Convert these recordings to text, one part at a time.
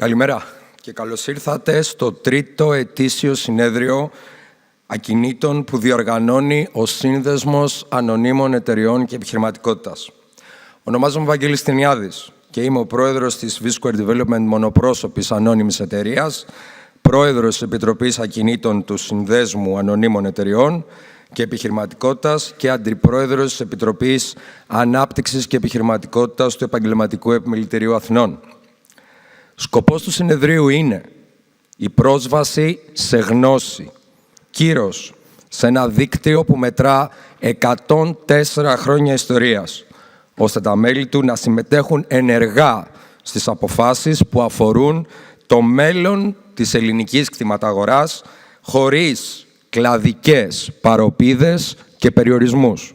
Καλημέρα και καλώς ήρθατε στο τρίτο ετήσιο συνέδριο ακινήτων που διοργανώνει ο Σύνδεσμος Ανωνύμων Εταιριών και Επιχειρηματικότητας. Ονομάζομαι Βαγγέλης Ταινιάδης και είμαι ο πρόεδρος της V-Square Development Μονοπρόσωπης Ανώνυμης Εταιρείας, πρόεδρος της Επιτροπής Ακινήτων του Συνδέσμου Ανωνύμων Εταιριών και Επιχειρηματικότητας και αντιπρόεδρος της Επιτροπής Ανάπτυξης και Επιχειρηματικότητας του Επαγγελματικού Επιμελητηρίου Αθηνών. Σκοπός του συνεδρίου είναι η πρόσβαση σε γνώση, κύρος, σε ένα δίκτυο που μετρά 104 χρόνια ιστορίας, ώστε τα μέλη του να συμμετέχουν ενεργά στις αποφάσεις που αφορούν το μέλλον της ελληνικής κτηματαγοράς, χωρίς κλαδικές παροπίδες και περιορισμούς.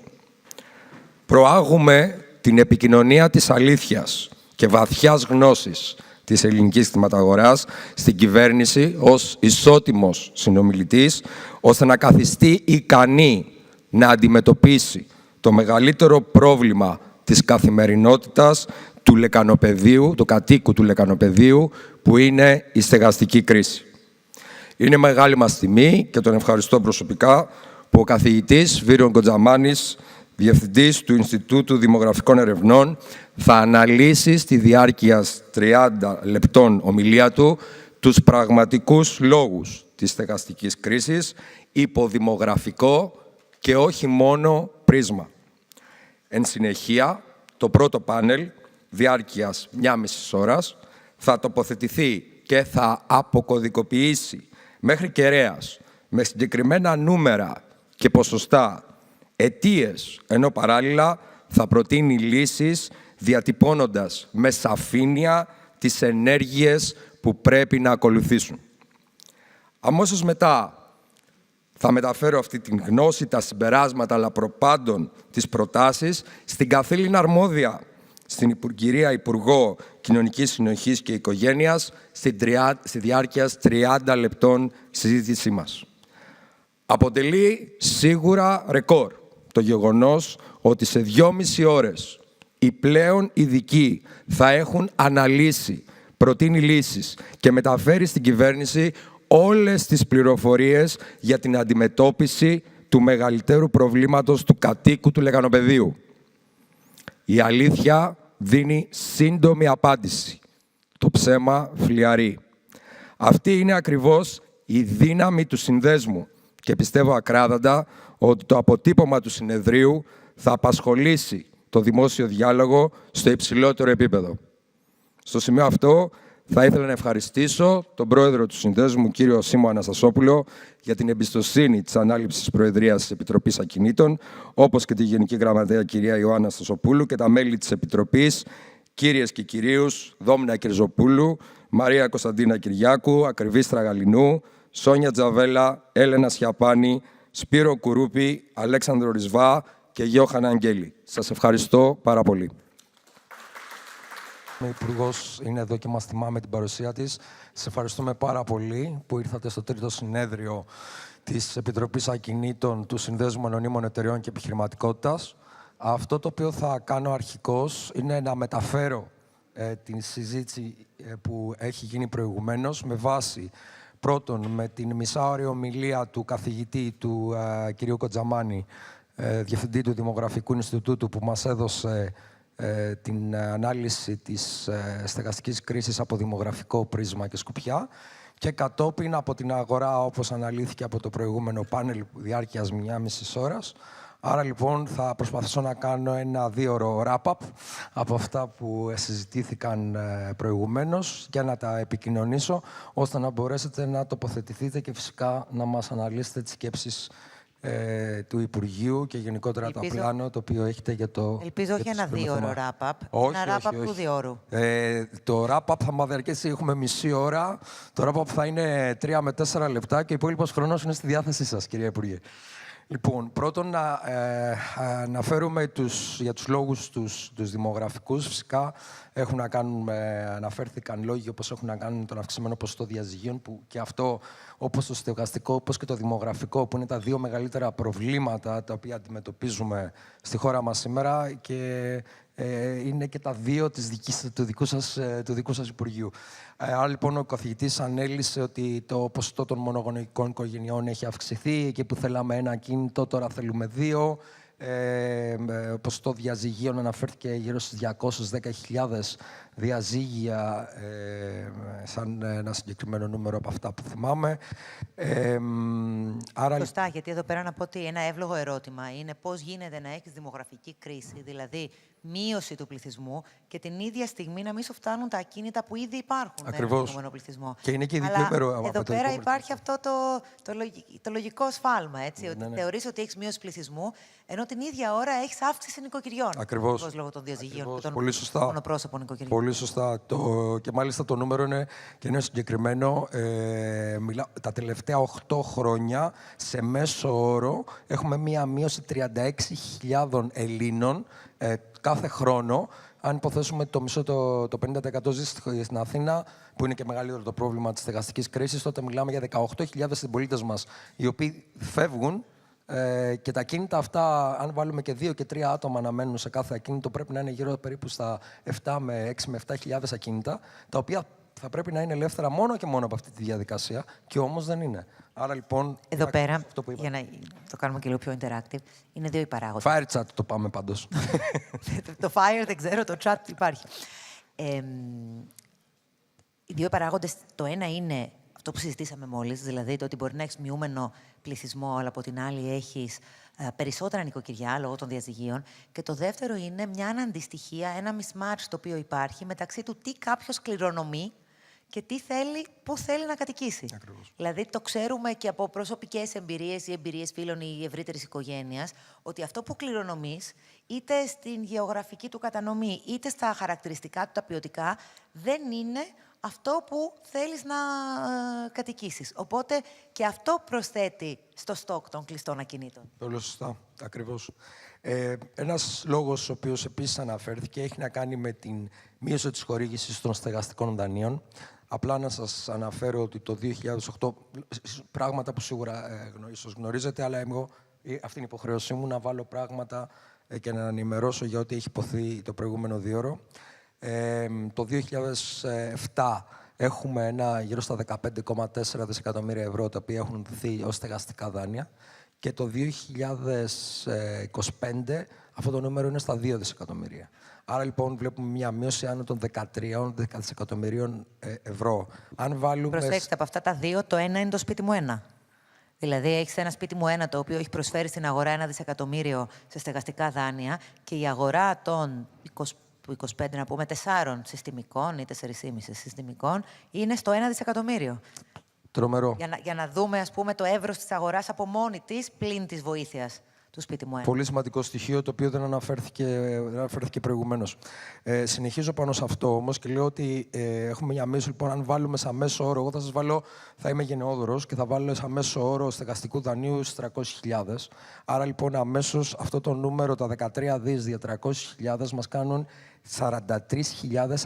Προάγουμε την επικοινωνία της αλήθειας και βαθιάς γνώσης της ελληνικής κτηματαγοράς στην κυβέρνηση ως ισότιμος συνομιλητής, ώστε να καθιστεί ικανή να αντιμετωπίσει το μεγαλύτερο πρόβλημα της καθημερινότητας του λεκανοπεδίου, του κατοίκου του λεκανοπεδίου, που είναι η στεγαστική κρίση. Είναι μεγάλη μας τιμή και τον ευχαριστώ προσωπικά που ο καθηγητής Βίρον Κοντζαμάνης, Διευθυντής του Ινστιτούτου Δημογραφικών Ερευνών, θα αναλύσει στη διάρκεια 30 λεπτών ομιλία του τους πραγματικούς λόγους της στεγαστικής κρίσης υπό δημογραφικό και όχι μόνο πρίσμα. Εν συνεχεία, το πρώτο πάνελ, διάρκειας 1,5 ώρας, θα τοποθετηθεί και θα αποκωδικοποιήσει μέχρι κεραίας, με συγκεκριμένα νούμερα και ποσοστά, αιτίες, ενώ παράλληλα θα προτείνει λύσεις διατυπώνοντας με σαφήνεια τις ενέργειες που πρέπει να ακολουθήσουν. Αμέσως μετά θα μεταφέρω αυτή την γνώση, τα συμπεράσματα, αλλά προπάντων τις προτάσεις, στην καθήλυνα αρμόδια, στην κυρία Υπουργό Κοινωνικής Συνοχής και Οικογένειας, στη διάρκεια 30 λεπτών συζήτησή μας. Αποτελεί σίγουρα ρεκόρ το γεγονός ότι σε 2,5 ώρες οι πλέον ειδικοί θα έχουν αναλύσει, προτείνει λύσεις και μεταφέρει στην κυβέρνηση όλες τις πληροφορίες για την αντιμετώπιση του μεγαλύτερου προβλήματος του κατοίκου του λεκανοπεδίου. Η αλήθεια δίνει σύντομη απάντηση. Το ψέμα φλιαρεί. Αυτή είναι ακριβώς η δύναμη του συνδέσμου και πιστεύω ακράδαντα ότι το αποτύπωμα του συνεδρίου θα απασχολήσει το δημόσιο διάλογο στο υψηλότερο επίπεδο. Στο σημείο αυτό θα ήθελα να ευχαριστήσω τον πρόεδρο του συνδέσμου, κύριο Σίμω Αναστασόπουλο, για την εμπιστοσύνη της ανάληψης προεδρίας της Επιτροπής Ακινήτων, όπως και τη Γενική Γραμματέα κυρία Ιωάννα Στασοπούλου και τα μέλη της Επιτροπής, κύριες και κυρίους, Δόμνα Κυρζοπούλου, Μαρία Κωνσταντίνα Κυριάκου, Ακριβής Τραγαλινού, Σόνια Τζαβέλα, Έλενα Σιαπάνη, Σπύρο Κουρούπη, Αλέξανδρο Ρισβά και Γιώχανα Αγγέλη. Σας ευχαριστώ πάρα πολύ. Ο Υπουργός είναι εδώ και μας τιμά με την παρουσία της. Σας ευχαριστούμε πάρα πολύ που ήρθατε στο τρίτο συνέδριο της Επιτροπής Ακινήτων του Συνδέσμου Ανωνύμων Εταιριών και Επιχειρηματικότητας. Αυτό το οποίο θα κάνω αρχικώς είναι να μεταφέρω την συζήτηση που έχει γίνει προηγουμένως με βάση πρώτον με την μισάωρη ομιλία του καθηγητή του κ. Κοντζαμάνη, Διευθυντή του Δημογραφικού Ινστιτούτου, που μας έδωσε την ανάλυση της στεγαστικής κρίσης από δημογραφικό πρίσμα και σκοπιά, και κατόπιν από την αγορά, όπως αναλύθηκε από το προηγούμενο πάνελ διάρκειας 1,5 ώρας. Άρα λοιπόν θα προσπαθήσω να κάνω ένα 2ωρο wrap-up από αυτά που συζητήθηκαν προηγουμένως και να τα επικοινωνήσω, ώστε να μπορέσετε να τοποθετηθείτε και φυσικά να μας αναλύσετε τις σκέψεις του Υπουργείου και γενικότερα το πλάνο το οποίο έχετε για το. Ελπίζω όχι ένα 2ωρο wrap-up. Όχι, ένα wrap-up του 2ώρου. Το wrap-up θα μας διαρκέσει, έχουμε μισή ώρα. Το wrap-up θα είναι 3 με 4 λεπτά και ο υπόλοιπος χρόνος είναι στη διάθεσή σας, κυρία Υπουργέ. Λοιπόν, πρώτον να αναφέρουμε για τους λόγους τους δημογραφικούς. Φυσικά έχουν να κάνουν, αναφέρθηκαν λόγοι όπως έχουν να κάνουν με τον αυξημένο ποσοστό διαζυγίων, που και αυτό, όπως το στεγαστικό, όπως και το δημογραφικό, που είναι τα δύο μεγαλύτερα προβλήματα τα οποία αντιμετωπίζουμε στη χώρα μας σήμερα, και είναι και τα δύο του δικού σας Υπουργείου. Άρα λοιπόν ο καθηγητής ανέλησε ότι το ποσοστό των μονογονεϊκών οικογενειών έχει αυξηθεί. Εκεί που θέλαμε ένα ακίνητο, τώρα θέλουμε δύο. Ποσοστό διαζυγίων αναφέρθηκε γύρω στις 210.000 διαζύγια, σαν ένα συγκεκριμένο νούμερο από αυτά που θυμάμαι. Άρα... Σωστά, γιατί εδώ πέρα να πω ότι ένα εύλογο ερώτημα είναι πώς γίνεται να έχεις δημογραφική κρίση, δηλαδή μείωση του πληθυσμού, και την ίδια στιγμή να μην σου φτάνουν τα ακίνητα που ήδη υπάρχουν. Ακριβώς. Πληθυσμό. Και είναι και ειδικότερο. Εδώ πέρα υπάρχει αυτό το λογικό σφάλμα, έτσι, ότι θεωρείς ότι έχεις μείωση πληθυσμού, ενώ την ίδια ώρα έχεις αύξηση νοικοκυριών. Ακριβώς. Λόγω των διαζυγίων και των μονοπρόσωπων νοικοκυριών. Πολύ σωστά. Και μάλιστα το νούμερο είναι συγκεκριμένο. Τα τελευταία 8 χρόνια, σε μέσο όρο, έχουμε μία μείωση 36.000 Ελλήνων κάθε χρόνο. Αν υποθέσουμε το μισό, το 50% ζει στην Αθήνα, που είναι και μεγαλύτερο το πρόβλημα της στεγαστικής κρίσης, τότε μιλάμε για 18.000 συμπολίτες μας, οι οποίοι φεύγουν. Και τα ακίνητα αυτά, αν βάλουμε και 2 και 3 άτομα να μένουν σε κάθε ακίνητο, πρέπει να είναι γύρω περίπου στα 6 με 7.000 ακίνητα, τα οποία θα πρέπει να είναι ελεύθερα μόνο και μόνο από αυτή τη διαδικασία, και όμως δεν είναι. Άρα λοιπόν. Εδώ πέρα, για να το κάνουμε και λίγο πιο interactive, είναι δύο οι παράγοντες. Fire chat το πάμε πάντως. Το fire δεν ξέρω, το chat υπάρχει. Οι δύο παράγοντες, το ένα είναι αυτό που συζητήσαμε μόλις, δηλαδή το ότι μπορεί να έχεις μειούμενο πληθυσμό, αλλά από την άλλη έχεις περισσότερα νοικοκυριά λόγω των διαζυγίων. Και το δεύτερο είναι μια αναντιστοιχία, ένα mismatch το οποίο υπάρχει μεταξύ του τι κάποιος κληρονομεί και πού θέλει να κατοικήσει. Ακριβώς. Δηλαδή, το ξέρουμε και από προσωπικές εμπειρίες ή εμπειρίες φίλων ή ευρύτερης οικογένειας, ότι αυτό που κληρονομείς, είτε στην γεωγραφική του κατανομή, είτε στα χαρακτηριστικά του τα ποιοτικά, δεν είναι αυτό που θέλεις να κατοικήσεις. Οπότε και αυτό προσθέτει στο στόκ των κλειστών ακινήτων. Πολύ σωστά. Ακριβώς. Ένας λόγος ο οποίος επίσης αναφέρθηκε έχει να κάνει με την μείωση της χορήγησης των στεγαστικών δανείων. Απλά να σας αναφέρω ότι το 2008, πράγματα που σίγουρα ίσως γνωρίζετε, αλλά εγώ αυτή είναι η υποχρέωσή μου, να βάλω πράγματα και να ενημερώσω για ό,τι έχει υποθεί το προηγούμενο 2ωρο. Το 2007 έχουμε γύρω στα 15,4 δισεκατομμύρια ευρώ, τα οποία έχουν δοθεί ως στεγαστικά δάνεια. Και το 2025 αυτό το νούμερο είναι στα 2 δισεκατομμύρια. Άρα λοιπόν βλέπουμε μια μείωση άνω των 13 δισεκατομμυρίων ευρώ. Αν βάλουμε... Προσέξτε, από αυτά τα δύο, το ένα είναι το σπίτι μου ένα. Δηλαδή, έχεις ένα σπίτι μου ένα, το οποίο έχει προσφέρει στην αγορά 1 δισεκατομμύριο σε στεγαστικά δάνεια, και η αγορά των 25, να πούμε, 4 συστημικών ή 4,5 συστημικών είναι στο 1 δισεκατομμύριο. Τρομερό. Για να δούμε, ας πούμε, το εύρος της αγοράς από μόνη της, πλην της βοήθειας του σπίτι μου. Πολύ σημαντικό στοιχείο, το οποίο δεν αναφέρθηκε προηγουμένως. Συνεχίζω πάνω σε αυτό όμως και λέω ότι έχουμε μια μέσο, λοιπόν, αν βάλουμε σαν μέσο όρο, εγώ θα είμαι γενναιόδωρος και θα βάλω σαν μέσο όρο στεγαστικού δανείου στις 300.000. Άρα λοιπόν αμέσως αυτό το νούμερο, τα 13 δις για 300.000, μας κάνουν 43.000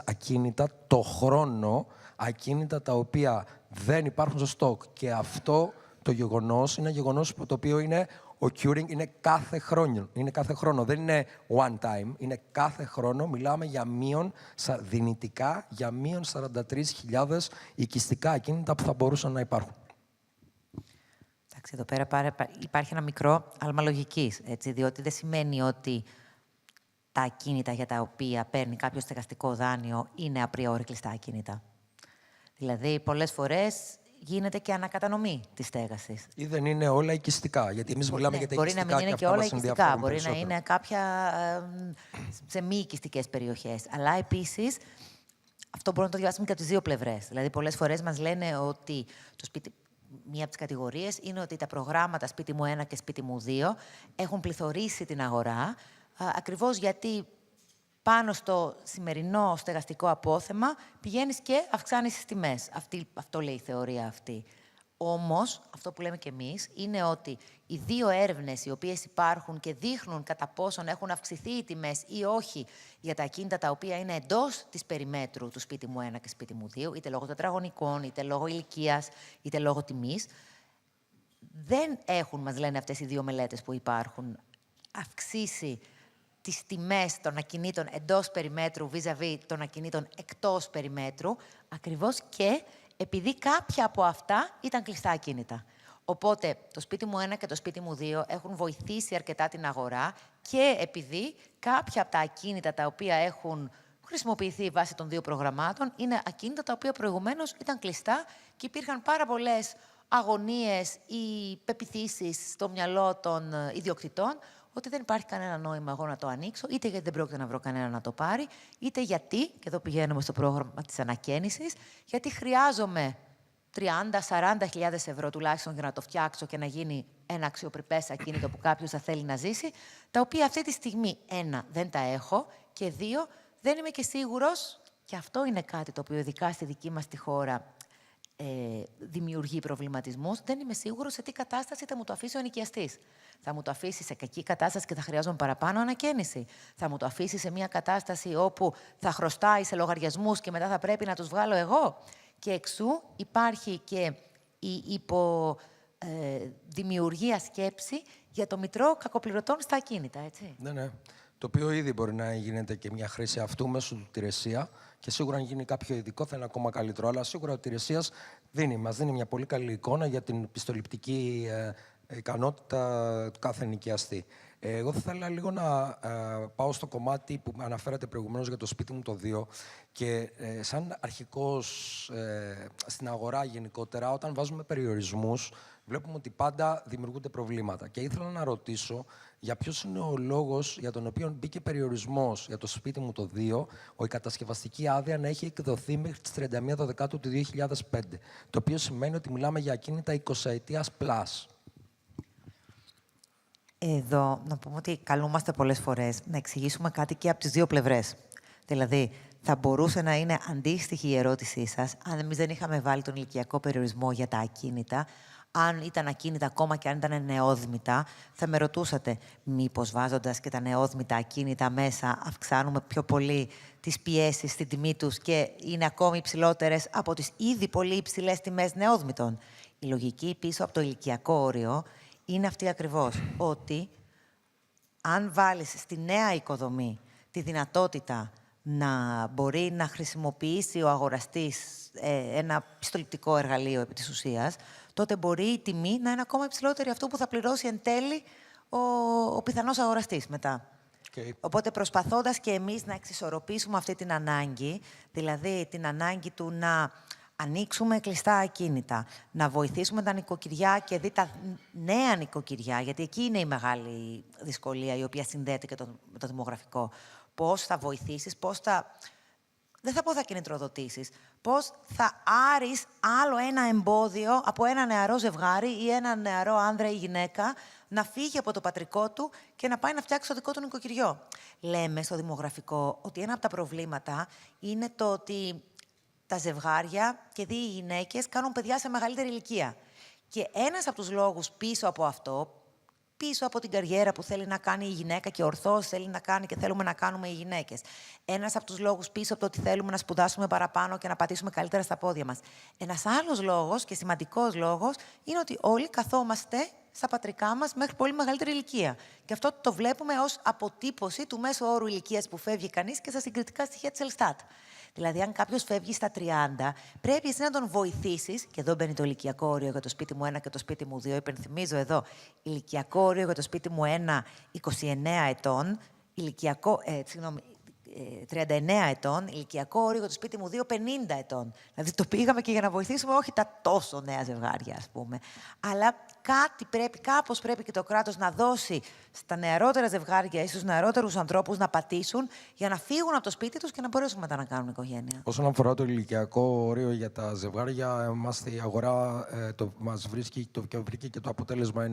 ακίνητα το χρόνο, ακίνητα τα οποία δεν υπάρχουν στο στόκ. Και αυτό το γεγονός είναι γεγονός το οποίο είναι occurring, είναι κάθε χρόνο. Δεν είναι one time, είναι κάθε χρόνο. Μιλάμε για δυνητικά για μείον 43.000 οικιστικά ακίνητα που θα μπορούσαν να υπάρχουν. Εντάξει, εδώ πέρα υπάρχει ένα μικρό άλμα λογικής, έτσι, διότι δεν σημαίνει ότι τα ακίνητα για τα οποία παίρνει κάποιο στεγαστικό δάνειο είναι απριόρι κλειστά ακίνητα. Δηλαδή, πολλές φορές γίνεται και ανακατανομή της στέγασης. Ή δεν είναι όλα οικιστικά, γιατί εμείς μιλάμε για τα οικιστικά. Μπορεί να μην είναι και όλα οικιστικά, μπορεί να είναι κάποια σε μη οικιστικές περιοχές. Αλλά επίσης, αυτό μπορούμε να το διαβάσουμε και από τις δύο πλευρές. Δηλαδή, πολλές φορές μας λένε ότι το σπίτι, μία από τις κατηγορίες είναι ότι τα προγράμματα σπίτι μου 1 και σπίτι μου 2 έχουν πληθωρήσει την αγορά, ακριβώς γιατί πάνω στο σημερινό στεγαστικό απόθεμα πηγαίνεις και αυξάνεις τις τιμές. Αυτό λέει η θεωρία αυτή. Όμως, αυτό που λέμε κι εμείς, είναι ότι οι δύο έρευνες οι οποίες υπάρχουν και δείχνουν κατά πόσον έχουν αυξηθεί οι τιμές ή όχι για τα ακίνητα τα οποία είναι εντός της περιμέτρου του σπίτι μου 1 και σπίτι μου 2, είτε λόγω τετραγωνικών, είτε λόγω ηλικίας, είτε λόγω τιμής, δεν έχουν, μας λένε αυτές οι δύο μελέτες που υπάρχουν, αυξήσει τις τιμές των ακινήτων εντός περιμέτρου vis-à-vis των ακινήτων εκτός περιμέτρου, ακριβώς και επειδή κάποια από αυτά ήταν κλειστά ακίνητα. Οπότε το σπίτι μου 1 και το σπίτι μου 2 έχουν βοηθήσει αρκετά την αγορά και επειδή κάποια από τα ακίνητα τα οποία έχουν χρησιμοποιηθεί βάσει των 2 προγραμμάτων είναι ακίνητα τα οποία προηγουμένως ήταν κλειστά και υπήρχαν πάρα πολλές αγωνίες ή πεποιθήσεις στο μυαλό των ιδιοκτητών ότι δεν υπάρχει κανένα νόημα εγώ να το ανοίξω, είτε γιατί δεν πρόκειται να βρω κανένα να το πάρει, είτε γιατί, και εδώ πηγαίνουμε στο πρόγραμμα της ανακαίνησης, γιατί χρειάζομαι 30-40 ευρώ τουλάχιστον για να το φτιάξω και να γίνει ένα αξιοπρεπές ακίνητο που κάποιος θα θέλει να ζήσει, τα οποία αυτή τη στιγμή, 1, δεν τα έχω και 2, δεν είμαι και σίγουρος, και αυτό είναι κάτι το οποίο ειδικά στη δική μας τη χώρα δημιουργεί προβληματισμούς, δεν είμαι σίγουρος σε τι κατάσταση θα μου το αφήσει ο ενοικιαστής. Θα μου το αφήσει σε κακή κατάσταση και θα χρειάζομαι παραπάνω ανακαίνιση. Θα μου το αφήσει σε μια κατάσταση όπου θα χρωστάει σε λογαριασμούς και μετά θα πρέπει να τους βγάλω εγώ. Και εξού υπάρχει και η υποδημιουργία σκέψη για το μητρό κακοπληρωτών στα ακίνητα, έτσι. Ναι. Το οποίο ήδη μπορεί να γίνεται και μια χρήση αυτού μέσω του Τηρεσία και σίγουρα αν γίνει κάποιο ειδικό θα είναι ακόμα καλύτερο. Αλλά σίγουρα ο Τηρεσίας μας δίνει μια πολύ καλή εικόνα για την πιστοληπτική ικανότητα του κάθε ενοικιαστή. Εγώ θα ήθελα λίγο να πάω στο κομμάτι που αναφέρατε προηγουμένως για το σπίτι μου το 2 και σαν αρχικός στην αγορά γενικότερα, όταν βάζουμε περιορισμούς, βλέπουμε ότι πάντα δημιουργούνται προβλήματα. Και ήθελα να ρωτήσω για ποιος είναι ο λόγος για τον οποίο μπήκε περιορισμός για το σπίτι μου το 2, η κατασκευαστική άδεια να έχει εκδοθεί μέχρι τις 31 Δεκάτου του 2005, το οποίο σημαίνει ότι μιλάμε για ακίνητα 20 ετίας πλάς. Εδώ, να πούμε ότι καλούμαστε πολλές φορές να εξηγήσουμε κάτι και από τις 2 πλευρές. Δηλαδή, θα μπορούσε να είναι αντίστοιχη η ερώτησή σας, αν εμείς δεν είχαμε βάλει τον ηλικιακό περιορισμό για τα ακίνητα, αν ήταν ακίνητα ακόμα και αν ήταν νεόδμητα, θα με ρωτούσατε, μήπως βάζοντας και τα νεόδμητα ακίνητα μέσα, αυξάνουμε πιο πολύ τις πιέσεις στην τιμή τους και είναι ακόμη υψηλότερες από τις ήδη πολύ υψηλές τιμές νεόδμητων. Η λογική πίσω από το ηλικιακό όριο είναι αυτή ακριβώς, ότι αν βάλεις στη νέα οικοδομή τη δυνατότητα να μπορεί να χρησιμοποιήσει ο αγοραστής ένα πιστοληπτικό εργαλείο επί της ουσίας, τότε μπορεί η τιμή να είναι ακόμα υψηλότερη αυτό που θα πληρώσει εν τέλει ο πιθανός αγοραστής μετά. Okay. Οπότε προσπαθώντας και εμείς να εξισορροπήσουμε αυτή την ανάγκη, δηλαδή την ανάγκη του να ανοίξουμε κλειστά ακίνητα, να βοηθήσουμε τα νοικοκυριά και δει τα νέα νοικοκυριά, γιατί εκεί είναι η μεγάλη δυσκολία η οποία συνδέεται και με το δημογραφικό. Πώς θα βοηθήσεις, δεν θα πω θα κινητροδοτήσεις, πώς θα άρεις άλλο ένα εμπόδιο από ένα νεαρό ζευγάρι ή ένα νεαρό άνδρα ή γυναίκα να φύγει από το πατρικό του και να πάει να φτιάξει το δικό του νοικοκυριό. Λέμε στο δημογραφικό ότι ένα από τα προβλήματα είναι το ότι τα ζευγάρια και οι γυναίκες κάνουν παιδιά σε μεγαλύτερη ηλικία. Και ένας από τους λόγους πίσω από αυτό, πίσω από την καριέρα που θέλει να κάνει η γυναίκα και ορθώς θέλει να κάνει και θέλουμε να κάνουμε οι γυναίκες. Ένας από τους λόγους πίσω από το ότι θέλουμε να σπουδάσουμε παραπάνω και να πατήσουμε καλύτερα στα πόδια μας. Ένας άλλος λόγος και σημαντικός λόγος είναι ότι όλοι καθόμαστε στα πατρικά μας μέχρι πολύ μεγαλύτερη ηλικία. Και αυτό το βλέπουμε ως αποτύπωση του μέσου όρου ηλικίας που φεύγει κανείς και στα συγκριτικά στοιχεία της Ελστάτ. Δηλαδή, αν κάποιος φεύγει στα 30, πρέπει εσύ να τον βοηθήσεις. Και εδώ μπαίνει το ηλικιακό όριο για το σπίτι μου 1 και το σπίτι μου 2. Υπενθυμίζω εδώ, ηλικιακό όριο για το σπίτι μου 1, 29 ετών. 39 ετών, ηλικιακό όριο για το σπίτι μου 2, 50 ετών. Δηλαδή το πήγαμε και για να βοηθήσουμε όχι τα τόσο νέα ζευγάρια, ας πούμε. Αλλά κάπως πρέπει και το κράτος να δώσει στα νεαρότερα ζευγάρια ή στους νεαρότερους ανθρώπους να πατήσουν για να φύγουν από το σπίτι τους και να μπορέσουν μετά να κάνουν οικογένεια. Όσον αφορά το ηλικιακό όριο για τα ζευγάρια, η αγορά μας βρίσκει και το αποτέλεσμα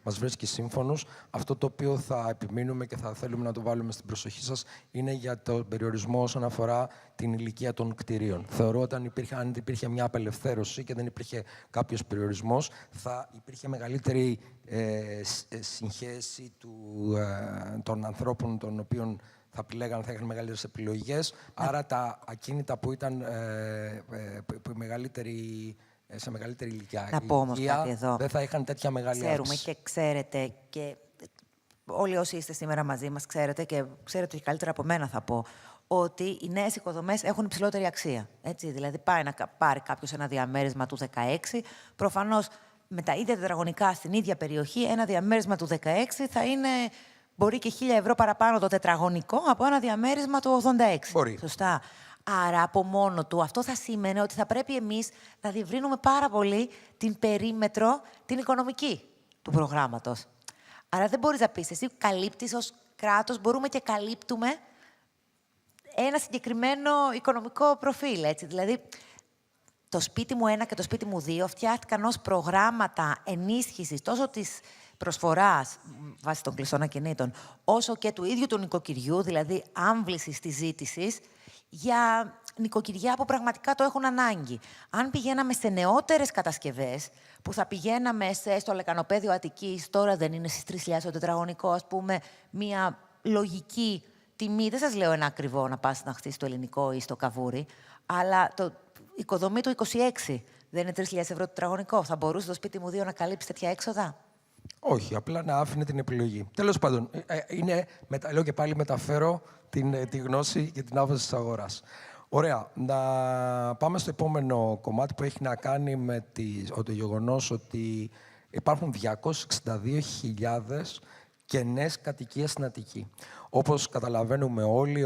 μας βρίσκει σύμφωνος. Αυτό το οποίο θα επιμείνουμε και θα θέλουμε να το βάλουμε στην προσοχή σας είναι για τον περιορισμό όσον αφορά την ηλικία των κτηρίων. Θεωρώ ότι αν υπήρχε μια απελευθέρωση και δεν υπήρχε κάποιος περιορισμός, θα υπήρχε μεγαλύτερη συγχέση των ανθρώπων των οποίων θα επιλέγαν, θα είχαν μεγαλύτερες επιλογές. Άρα τα ακίνητα που ήταν σε μεγαλύτερη ηλικία, να πω όμως κάτι εδώ. δεν θα είχαν τέτοια μεγάλη Ξέρουμε αύξηση. και ξέρετε και όλοι όσοι είστε σήμερα μαζί μας ξέρετε, και ξέρετε ότι καλύτερα από μένα θα πω, ότι οι νέες οικοδομές έχουν υψηλότερη αξία. Έτσι, δηλαδή, πάει να πάρει κάποιος ένα διαμέρισμα του 16, προφανώς με τα ίδια τετραγωνικά στην ίδια περιοχή, ένα διαμέρισμα του 16 θα είναι, μπορεί και 1.000 ευρώ παραπάνω το τετραγωνικό από ένα διαμέρισμα του 86. Μπορεί. Σωστά. Άρα, από μόνο του, αυτό θα σήμαινε ότι θα πρέπει εμείς να διευρύνουμε πάρα πολύ την περίμετρο, την οικονομική του προγράμματος. Άρα δεν μπορείς να πεις, εσύ καλύπτεις ως κράτος, μπορούμε και καλύπτουμε ένα συγκεκριμένο οικονομικό προφίλ, έτσι. Δηλαδή, το σπίτι μου 1 και το σπίτι μου 2 φτιάχτηκαν ως προγράμματα ενίσχυσης τόσο της προσφοράς βάσει των κλειστών ακινήτων, όσο και του ίδιου του νοικοκυριού, δηλαδή άμβλησης της ζήτησης, για νοικοκυριά που πραγματικά το έχουν ανάγκη. Αν πηγαίναμε σε νεότερες κατασκευές, που θα πηγαίναμε στο Λεκανοπέδιο Αττικής, τώρα δεν είναι στις 3.000 το τετραγωνικό, ας πούμε, μια λογική τιμή, δεν σας λέω ένα ακριβό να πας να χτίσεις το ελληνικό ή στο Καβούρι, αλλά το οικοδομή του 26 δεν είναι 3.000 ευρώ το τετραγωνικό. Θα μπορούσε το σπίτι μου 2 να καλύψει τέτοια έξοδα? Όχι, απλά να άφηνε την επιλογή. Τέλος πάντων, λέω και πάλι μεταφέρω τη γνώση και την άποψη της αγοράς. Ωραία. Να πάμε στο επόμενο κομμάτι που έχει να κάνει με το γεγονός ότι υπάρχουν 262.000 κενές κατοικίες στην Αττική. Όπως καταλαβαίνουμε όλοι,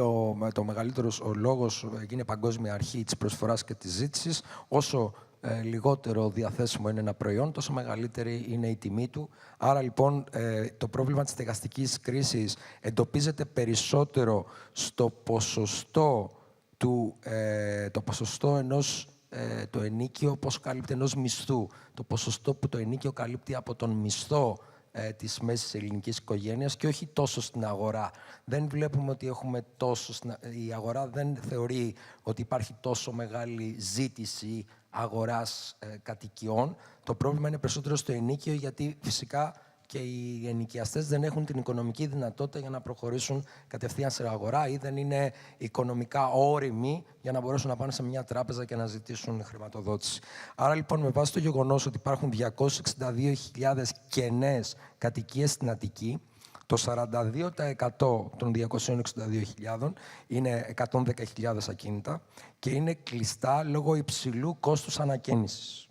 το μεγαλύτερος λόγος είναι η Παγκόσμια Αρχή της Προσφοράς και της Ζήτησης. Όσο λιγότερο διαθέσιμο είναι ένα προϊόν, τόσο μεγαλύτερη είναι η τιμή του. Άρα, λοιπόν, το πρόβλημα της στεγαστικής κρίσης εντοπίζεται περισσότερο στο ποσοστό το ποσοστό ενός το ενίκιο, πώς καλύπτει ενός μισθού. Το ποσοστό που το ενίκιο καλύπτει από τον μισθό της μέσης ελληνικής οικογένειας και όχι τόσο στην αγορά. Δεν βλέπουμε ότι έχουμε η αγορά δεν θεωρεί ότι υπάρχει τόσο μεγάλη ζήτηση αγοράς κατοικιών. Το πρόβλημα είναι περισσότερο στο ενίκιο, γιατί φυσικά και οι ενοικιαστές δεν έχουν την οικονομική δυνατότητα για να προχωρήσουν κατευθείαν σε αγορά ή δεν είναι οικονομικά όριμοι για να μπορέσουν να πάνε σε μια τράπεζα και να ζητήσουν χρηματοδότηση. Άρα, λοιπόν, με βάση το γεγονός ότι υπάρχουν 262.000 κενές κατοικίες στην Αττική, το 42% των 262.000 είναι 110.000 ακίνητα και είναι κλειστά λόγω υψηλού κόστους ανακαίνησης.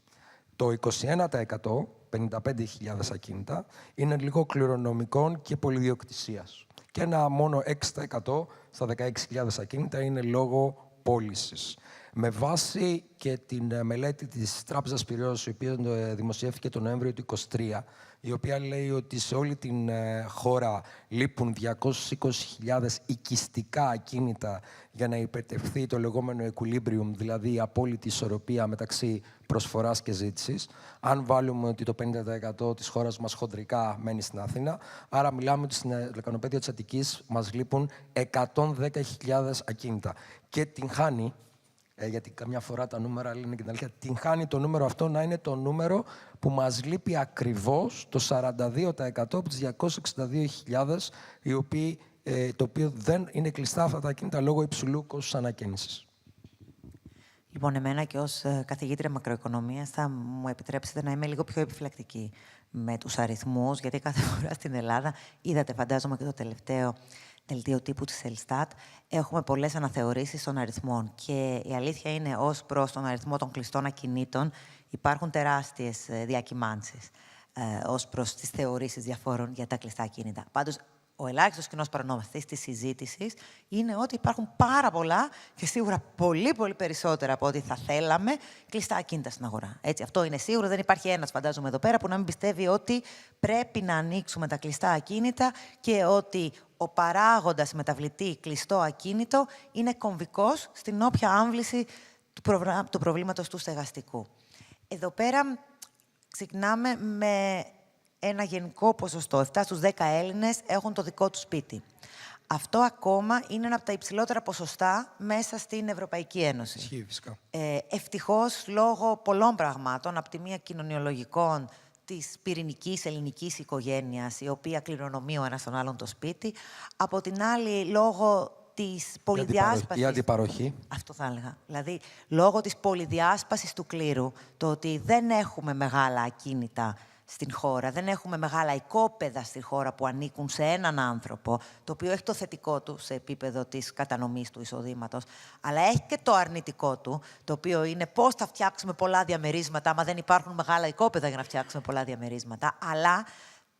Το 21%, 55.000 ακίνητα, είναι λίγο κληρονομικών και πολυδιοκτησίας. Και ένα μόνο 6% στα 16.000 ακίνητα είναι λόγω πώλησης. Με βάση και την μελέτη της Τράπεζας Πειραιώς, η οποία δημοσιεύτηκε τον Νοέμβριο του 2023, η οποία λέει ότι σε όλη την χώρα λείπουν 220.000 οικιστικά ακίνητα για να υπερτευθεί το λεγόμενο equilibrium, δηλαδή η απόλυτη ισορροπία μεταξύ προσφοράς και ζήτησης. Αν βάλουμε ότι το 50% της χώρας μας χοντρικά μένει στην Αθήνα, άρα μιλάμε ότι στην Λεκανοπέδιο της Αττικής μας λείπουν 110.000 ακίνητα. Και την χάνει, γιατί καμιά φορά τα νούμερα λένε και την αλήθεια, την χάνει το νούμερο αυτό να είναι το νούμερο που μας λείπει ακριβώς το 42% από τις 262.000, το οποίο δεν είναι κλειστά αυτά τα ακίνητα λόγω υψηλού κόστους ανακαίνησης. Λοιπόν, εμένα και ως καθηγήτρια μακροοικονομίας θα μου επιτρέψετε να είμαι λίγο πιο επιφυλακτική με τους αριθμούς, γιατί κάθε φορά στην Ελλάδα, είδατε φαντάζομαι και το τελευταίο δελτίο τύπου της Ελστάτ, έχουμε πολλές αναθεωρήσεις των αριθμών. Και η αλήθεια είναι, ως προς τον αριθμό των κλειστών ακινήτων, υπάρχουν τεράστιες διακυμάνσεις ως προς τις θεωρήσεις διαφόρων για τα κλειστά ακίνητα. Πάντως, ο ελάχιστος κοινός παρονομαστής της συζήτησης είναι ότι υπάρχουν πάρα πολλά και σίγουρα πολύ, πολύ περισσότερα από ό,τι θα θέλαμε κλειστά ακίνητα στην αγορά. Έτσι, αυτό είναι σίγουρο. Δεν υπάρχει ένας, φαντάζομαι, εδώ πέρα που να μην πιστεύει ότι πρέπει να ανοίξουμε τα κλειστά ακίνητα και ότι ο παράγοντας μεταβλητή κλειστό ακίνητο είναι κομβικός στην όποια άμβληση του προβλήματος του στεγαστικού. Εδώ πέρα ξεκινάμε με ένα γενικό ποσοστό. 7 στους 10 Έλληνες έχουν το δικό του σπίτι. Αυτό ακόμα είναι ένα από τα υψηλότερα ποσοστά μέσα στην Ευρωπαϊκή Ένωση. Ισχύει, φυσικά. Ευτυχώς, λόγω πολλών πραγμάτων, από τη μία κοινωνιολογικών, της πυρηνικής ελληνικής οικογένειας, η οποία κληρονομεί ο ένας τον άλλον το σπίτι. Από την άλλη, λόγω της πολυδιάσπασης... Η αντιπαροχή. Αυτό θα έλεγα. Δηλαδή, λόγω της πολυδιάσπασης του κλήρου, το ότι δεν έχουμε μεγάλα ακίνητα στην χώρα. Δεν έχουμε μεγάλα οικόπεδα στη χώρα που ανήκουν σε έναν άνθρωπο, το οποίο έχει το θετικό του σε επίπεδο της κατανομής του εισοδήματος, αλλά έχει και το αρνητικό του, το οποίο είναι πώς θα φτιάξουμε πολλά διαμερίσματα, άμα δεν υπάρχουν μεγάλα οικόπεδα για να φτιάξουμε πολλά διαμερίσματα, αλλά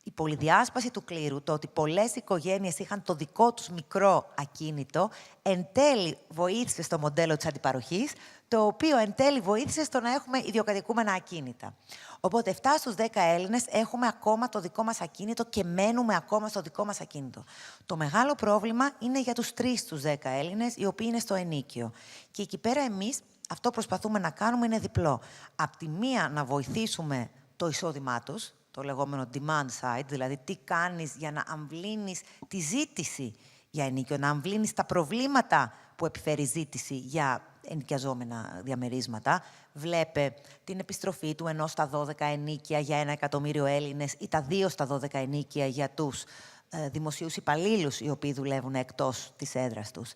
η πολυδιάσπαση του κλήρου, το ότι πολλές οικογένειες είχαν το δικό τους μικρό ακίνητο, εν τέλει βοήθησε στο μοντέλο της αντιπαροχής, το οποίο εν τέλει βοήθησε στο να έχουμε ιδιοκατοικούμενα ακίνητα. Οπότε 7 στους 10 Έλληνες έχουμε ακόμα το δικό μας ακίνητο και μένουμε ακόμα στο δικό μας ακίνητο. Το μεγάλο πρόβλημα είναι για τους 3 στους 10 Έλληνες, οι οποίοι είναι στο ενίκιο. Και εκεί πέρα εμείς αυτό που προσπαθούμε να κάνουμε είναι διπλό. Απ' τη μία να βοηθήσουμε το εισόδημά τους, το λεγόμενο demand side, δηλαδή τι κάνεις για να αμβλύνεις τη ζήτηση για ενίκιο, να αμβλύνεις τα προβλήματα που επιφέρει ζήτηση για ενοικιαζόμενα διαμερίσματα. Βλέπε την επιστροφή του 1 στα 12 ενίκια για 1 εκατομμύριο Έλληνες ή τα 2 στα 12 ενίκια για τους δημοσίους υπαλλήλους οι οποίοι δουλεύουν εκτός της έδρας τους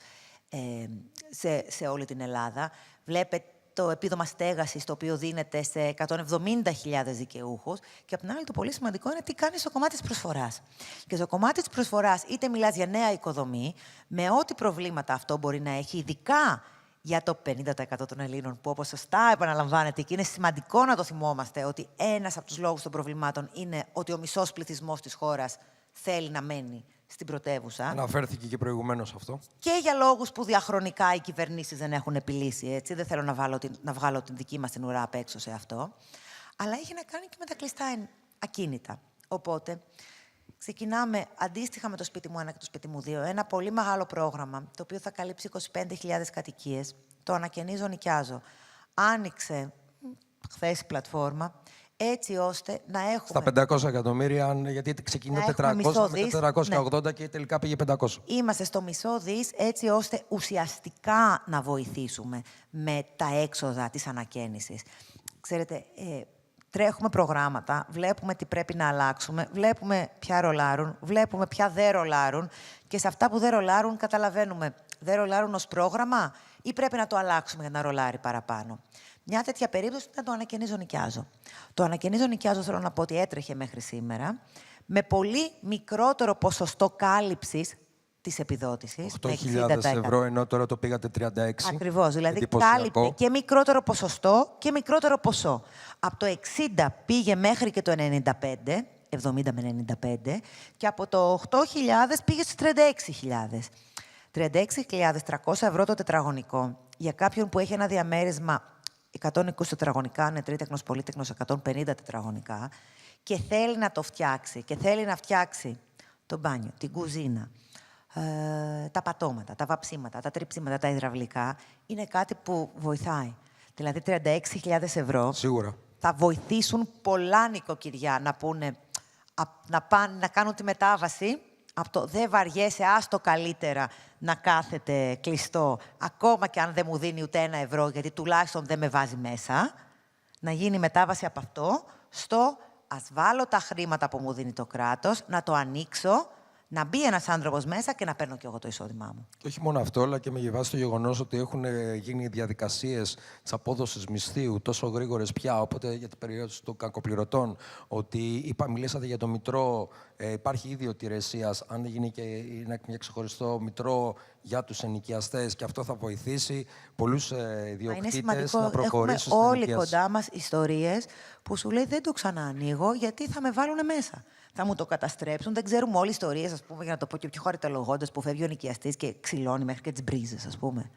σε όλη την Ελλάδα. Βλέπε το επίδομα στέγασης, το οποίο δίνεται σε 170.000 δικαιούχους. Και απ' την άλλη, το πολύ σημαντικό είναι τι κάνει στο κομμάτι της προσφοράς. Και στο κομμάτι της προσφοράς, είτε μιλάς για νέα οικοδομή, με ό,τι προβλήματα αυτό μπορεί να έχει, ειδικά για το 50% των Ελλήνων, που όπως σωστά επαναλαμβάνεται, και είναι σημαντικό να το θυμόμαστε, ότι ένας από τους λόγους των προβλημάτων είναι ότι ο μισός πληθυσμός της χώρας θέλει να μένει στην πρωτεύουσα. Αναφέρθηκε και προηγουμένως αυτό. Και για λόγους που διαχρονικά οι κυβερνήσεις δεν έχουν επιλύσει, έτσι. Δεν θέλω να βγάλω την δική μας την ουρά απ' έξω σε αυτό. Αλλά έχει να κάνει και με τα κλειστά ακίνητα. Οπότε, ξεκινάμε αντίστοιχα με το σπίτι μου 1 και το σπίτι μου 2, ένα πολύ μεγάλο πρόγραμμα, το οποίο θα καλύψει 25.000 κατοικίες. Το ανακαινίζω, νοικιάζω. Άνοιξε χθες η πλατφόρμα, έτσι ώστε να έχουμε... Στα 500 εκατομμύρια, γιατί ξεκινάει 400 με 480 ναι. Και τελικά πήγε 500. Είμαστε στο μισό δις, έτσι ώστε ουσιαστικά να βοηθήσουμε με τα έξοδα της ανακαίνησης. Ξέρετε, τρέχουμε προγράμματα, βλέπουμε τι πρέπει να αλλάξουμε, βλέπουμε ποια ρολάρουν, βλέπουμε ποια δεν ρολάρουν και σε αυτά που δεν ρολάρουν καταλαβαίνουμε, δεν ρολάρουν ως πρόγραμμα ή πρέπει να το αλλάξουμε για να ρολάρει παραπάνω. Μια τέτοια περίπτωση ήταν το ανακαινίζω-νοικιάζω. Το ανακαινίζω-νοικιάζω, θέλω να πω ότι έτρεχε μέχρι σήμερα, με πολύ μικρότερο ποσοστό κάλυψης της επιδότησης. 8.000 ευρώ, ενώ τώρα το πήγατε 36. Ακριβώς, δηλαδή κάλυπτε και μικρότερο ποσοστό και μικρότερο ποσό. Από το 60 πήγε μέχρι και το 95, 70 με 95, και από το 8.000 πήγε στις 36.000. 36.300 ευρώ το τετραγωνικό. Για κάποιον που έχει ένα διαμέρισμα 120 τετραγωνικά, είναι τρίτεκνος, πολύτεκνος, 150 τετραγωνικά, και θέλει να το φτιάξει, και θέλει να φτιάξει το μπάνιο, την κουζίνα, τα πατώματα, τα βαψίματα, τα τριψίματα, τα υδραυλικά, είναι κάτι που βοηθάει. Δηλαδή, 36.000 ευρώ σίγουρα θα βοηθήσουν πολλά νοικοκυριά να πούνε, να πάνε να κάνουν τη μετάβαση από το «δεν βαριέσαι, άστο καλύτερα να κάθεται κλειστό, ακόμα και αν δεν μου δίνει ούτε 1 ευρώ, γιατί τουλάχιστον δεν με βάζει μέσα», να γίνει η μετάβαση από αυτό στο «ας βάλω τα χρήματα που μου δίνει το κράτος, να το ανοίξω, να μπει ένας άνθρωπος μέσα και να παίρνω κι εγώ το εισόδημά μου». Και όχι μόνο αυτό, αλλά και με βάση το γεγονός ότι έχουν γίνει διαδικασίες της απόδοσης μισθείου τόσο γρήγορες πια, οπότε για την περίοδο των κακοπληρωτών, ότι μιλήσατε για το μητρό, υπάρχει ήδη οτηρεσίας, αν γίνει και είναι μια ξεχωριστό μητρό για τους ενοικιαστές, και αυτό θα βοηθήσει πολλούς ιδιοκτήτες να προχωρήσουν στην όλοι ενοικίαση. Κοντά μας ιστορίες που σου λέει «δεν το ξαναανοίγω γιατί θα με βάλουν μέσα». Θα μου το καταστρέψουν. Δεν ξέρουμε όλοι ιστορίες, ας πούμε, για να το πω και πιο χαριτολογώντας, που φεύγει ο νοικιαστής και ξυλώνει μέχρι και τις μπρίζες, ας πούμε.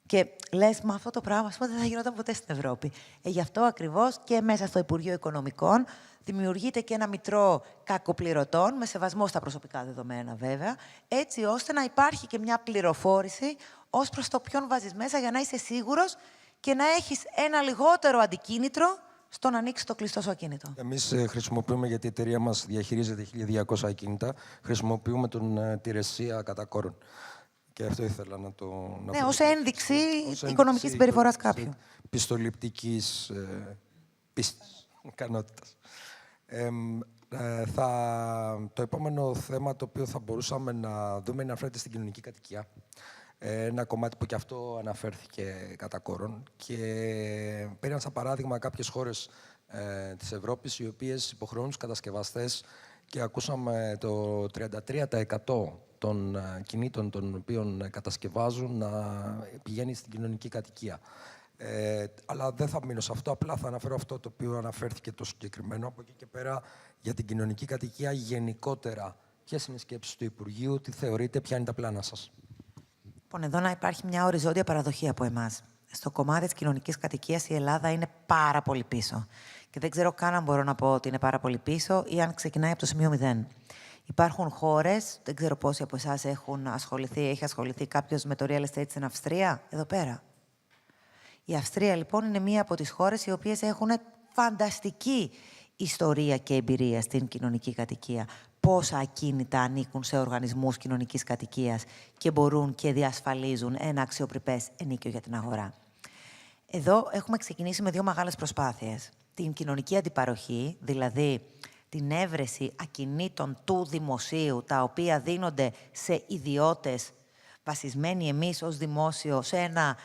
Και λες, μα αυτό το πράγμα, ας πούμε, δεν θα γινόταν ποτέ στην Ευρώπη. Γι' αυτό ακριβώς και μέσα στο Υπουργείο Οικονομικών δημιουργείται και ένα μητρό κακοπληρωτών, με σεβασμό στα προσωπικά δεδομένα βέβαια, έτσι ώστε να υπάρχει και μια πληροφόρηση ως προς το ποιον βάζεις μέσα, για να είσαι σίγουρος και να έχεις ένα λιγότερο αντικίνητρο στο να ανοίξει το κλειστό σου ακίνητο. Εμείς χρησιμοποιούμε, γιατί η εταιρεία μας διαχειρίζεται 1.200 ακίνητα, χρησιμοποιούμε τον τηρεσία κατά κόρον. Και αυτό ήθελα να το... Ναι, ως ένδειξη οικονομικής συμπεριφοράς κάποιου. Πιστοληπτικής πίστης, ικανότητας. Το επόμενο θέμα το οποίο θα μπορούσαμε να δούμε είναι να φέρετε στην κοινωνική κατοικία. Ένα κομμάτι που και αυτό αναφέρθηκε κατά κόρον. Και πήραν σαν παράδειγμα κάποιες χώρες της Ευρώπης, οι οποίες υποχρεώνουν τους κατασκευαστές, και ακούσαμε το 33% των κινήτων των οποίων κατασκευάζουν να πηγαίνει στην κοινωνική κατοικία. Αλλά δεν θα μείνω σε αυτό, απλά θα αναφέρω αυτό το οποίο αναφέρθηκε το συγκεκριμένο. Από εκεί και πέρα, για την κοινωνική κατοικία γενικότερα, ποιες είναι οι σκέψεις του Υπουργείου, τι θεωρείτε, ποια είναι τα πλάνα σας? Λοιπόν, εδώ να υπάρχει μια οριζόντια παραδοχή από εμάς. Στο κομμάτι της κοινωνικής κατοικίας η Ελλάδα είναι πάρα πολύ πίσω. Και δεν ξέρω καν αν μπορώ να πω ότι είναι πάρα πολύ πίσω ή αν ξεκινάει από το σημείο 0. Υπάρχουν χώρες, δεν ξέρω πόσοι από εσάς έχει ασχοληθεί κάποιος με το real estate στην Αυστρία, εδώ πέρα. Η Αυστρία, λοιπόν, είναι μία από τις χώρες οι οποίες έχουν φανταστική ιστορία και εμπειρία στην κοινωνική κατοικία. Πόσα ακίνητα ανήκουν σε οργανισμούς κοινωνικής κατοικίας και μπορούν και διασφαλίζουν ένα αξιοπρεπές ενίκιο για την αγορά. Εδώ έχουμε ξεκινήσει με δύο μεγάλες προσπάθειες. Την κοινωνική αντιπαροχή, δηλαδή την έβρεση ακινήτων του δημοσίου, τα οποία δίνονται σε ιδιώτες, βασισμένοι εμείς ως δημόσιο σε ένα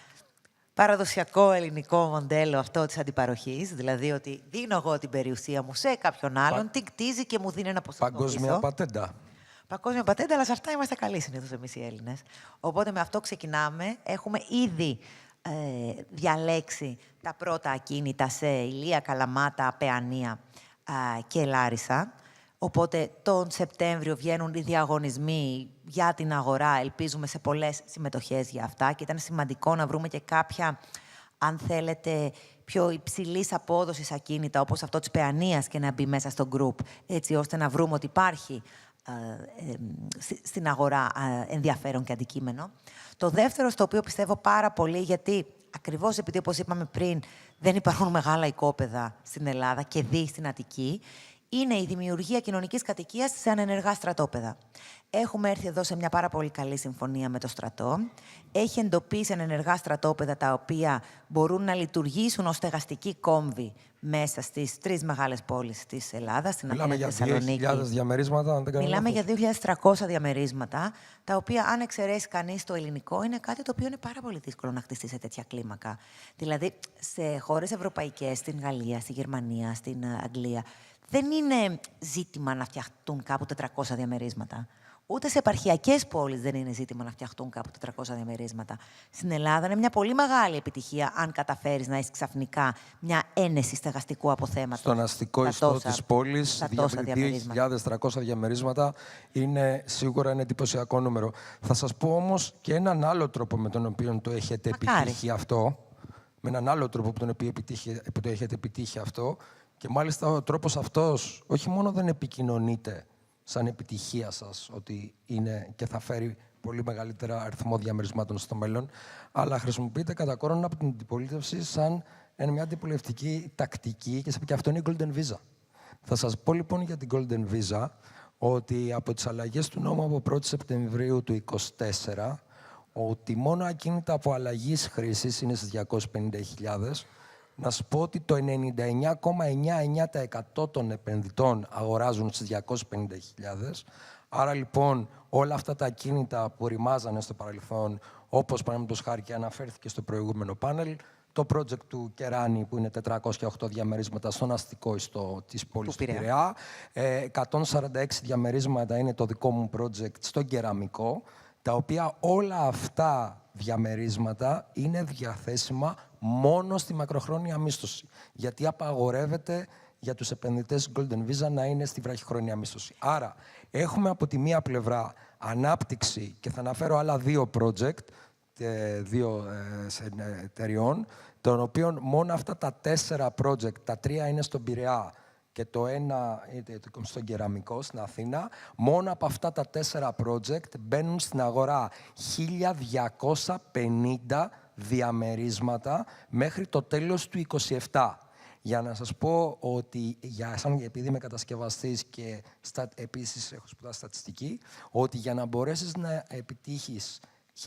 παραδοσιακό ελληνικό μοντέλο αυτό της αντιπαροχής, δηλαδή ότι δίνω εγώ την περιουσία μου σε κάποιον άλλον, την κτίζει και μου δίνει ένα ποσό. Παγκόσμια πατέντα. Παγκόσμια πατέντα, αλλά σε αυτά είμαστε καλοί συνήθως εμείς οι Έλληνες. Οπότε με αυτό ξεκινάμε. Έχουμε ήδη διαλέξει τα πρώτα ακίνητα σε Ηλία, Καλαμάτα, Παιανία και Λάρισα. Οπότε τον Σεπτέμβριο βγαίνουν οι διαγωνισμοί για την αγορά. Ελπίζουμε σε πολλές συμμετοχές για αυτά. Και ήταν σημαντικό να βρούμε και κάποια, αν θέλετε, πιο υψηλής απόδοσης ακίνητα, όπως αυτό της Παιανίας, και να μπει μέσα στο group, έτσι ώστε να βρούμε ότι υπάρχει στην αγορά ενδιαφέρον και αντικείμενο. Το δεύτερο, στο οποίο πιστεύω πάρα πολύ, γιατί ακριβώς επειδή, όπως είπαμε πριν, δεν υπάρχουν μεγάλα οικόπεδα στην Ελλάδα και δι στην Αττική, είναι η δημιουργία κοινωνικής κατοικίας σε ανενεργά στρατόπεδα. Έχουμε έρθει εδώ σε μια πάρα πολύ καλή συμφωνία με το στρατό. Έχει εντοπίσει ανενεργά στρατόπεδα τα οποία μπορούν να λειτουργήσουν ως στεγαστική κόμβη μέσα στις τρεις μεγάλες πόλεις της Ελλάδας, στην Αθήνα, τη Θεσσαλονίκη. Μιλάμε για 2.000 διαμερίσματα, αν δεν κάνω λάθος. Μιλάμε για 2.300 διαμερίσματα, τα οποία, αν εξαιρέσει κανείς το ελληνικό, είναι κάτι το οποίο είναι πάρα πολύ δύσκολο να χτιστεί σε τέτοια κλίμακα. Δηλαδή, σε χώρες ευρωπαϊκές, στην Γαλλία, στη Γερμανία, στην Αγγλία, δεν είναι ζήτημα να φτιαχτούν κάπου 400 διαμερίσματα. Ούτε σε επαρχιακές πόλεις δεν είναι ζήτημα να φτιαχτούν κάπου 400 διαμερίσματα. Στην Ελλάδα είναι μια πολύ μεγάλη επιτυχία αν καταφέρεις να έχεις ξαφνικά μια ένεση στεγαστικού αποθέματος. Στον αστικό ιστό της πόλης, 2.300 διαμερίσματα είναι σίγουρα ένα εντυπωσιακό νούμερο. Θα σας πω όμως και έναν άλλο τρόπο με τον οποίο το έχετε επιτύχει αυτό. Με έναν άλλο τρόπο που το έχετε επιτύχει αυτό. Και μάλιστα ο τρόπος αυτός όχι μόνο δεν επικοινωνείται σαν επιτυχία σας, ότι είναι και θα φέρει πολύ μεγαλύτερα αριθμό διαμερισμάτων στο μέλλον, αλλά χρησιμοποιείται κατά κόρον από την αντιπολίτευση σαν μια αντιπολιτευτική τακτική και αυτό είναι η Golden Visa. Θα σας πω λοιπόν για την Golden Visa ότι από τις αλλαγές του νόμου από 1η Σεπτεμβρίου του 2024, ότι μόνο ακίνητα από αλλαγής χρήσης είναι στις 250.000, να σου πω ότι το 99,99% των επενδυτών αγοράζουν στις 250.000. Άρα λοιπόν όλα αυτά τα ακίνητα που ρημάζανε στο παρελθόν, όπως παραδείγματος χάρη και αναφέρθηκε στο προηγούμενο πάνελ, το project του Κεράνη που είναι 408 διαμερίσματα στον αστικό ιστό της πόλης του Πειραιά, 146 διαμερίσματα είναι το δικό μου project στον Κεραμικό, τα οποία όλα αυτά διαμερίσματα είναι διαθέσιμα μόνο στη μακροχρόνια μίσθωση. Γιατί απαγορεύεται για τους επενδυτές Golden Visa να είναι στη βραχυχρόνια μίσθωση. Άρα, έχουμε από τη μία πλευρά ανάπτυξη, και θα αναφέρω άλλα δύο project, δύο εταιριών, των οποίων μόνο αυτά τα 4 project, τα 3 είναι στον Πειραιά και το ένα στον Κεραμικό, στην Αθήνα, μόνο από αυτά τα 4 project μπαίνουν στην αγορά 1.250 διαμερίσματα μέχρι το τέλος του 2027. Για να σας πω ότι, επειδή είμαι κατασκευαστής και επίσης έχω σπουδάσει στατιστική, ότι για να μπορέσεις να επιτύχεις,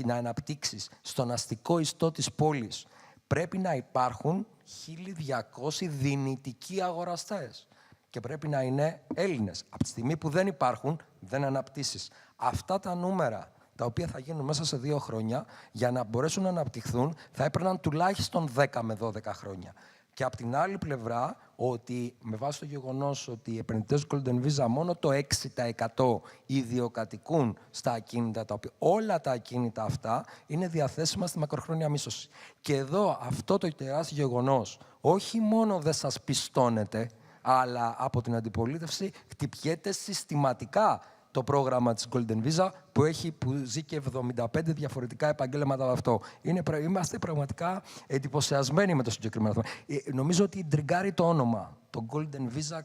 να αναπτύξεις στον αστικό ιστό της πόλης, πρέπει να υπάρχουν 1.200 δυνητικοί αγοραστές. Και πρέπει να είναι Έλληνες. Από τη στιγμή που δεν υπάρχουν, δεν αναπτύσσεις. Αυτά τα νούμερα, τα οποία θα γίνουν μέσα σε 2 χρόνια, για να μπορέσουν να αναπτυχθούν, θα έπαιρναν τουλάχιστον 10 με 12 χρόνια. Και απ' την άλλη πλευρά, ότι με βάση το γεγονός ότι οι επενδυτές του Golden Visa μόνο το 6% ιδιοκατοικούν στα ακίνητα, τα οποία όλα τα ακίνητα αυτά είναι διαθέσιμα στη μακροχρόνια μίσθωση. Και εδώ αυτό το τεράστιο γεγονός όχι μόνο δεν σας πιστώνεται, αλλά από την αντιπολίτευση χτυπιέται συστηματικά το πρόγραμμα της Golden Visa που ζει και 75 διαφορετικά επαγγέλματα από αυτό. Είμαστε πραγματικά εντυπωσιασμένοι με το συγκεκριμένο θέμα. Νομίζω ότι τριγκάρει το όνομα. Το Golden Visa